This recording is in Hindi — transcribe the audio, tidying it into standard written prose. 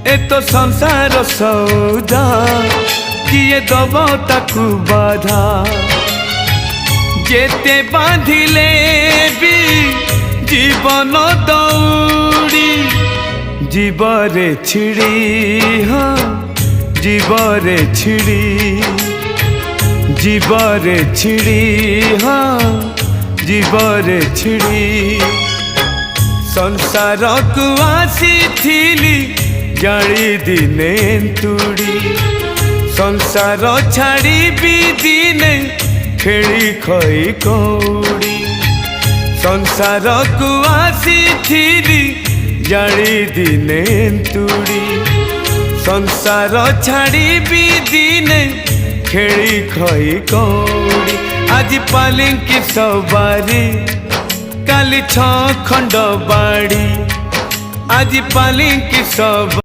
ए तो संसार सौदा किए दब ताकू बाधा जेते बांधिले भी जीवन दौड़ी जीवरे छिड़ी हाँ जीवरे छिड़ी जीवरे छिड़ी हाँ जीवरे छिड़ी संसार को आसी थिली जाली दिने तुड़ी संसार छाड़ी भी दिने खेली खई कौड़ी संसार को आसी थिली जाली दिने तुड़ी संसार छाड़ी भी दिने खेली खई कौड़ी आज पालिंकी सवारी काली 6 खंड बाड़ी आज पालिंकी सब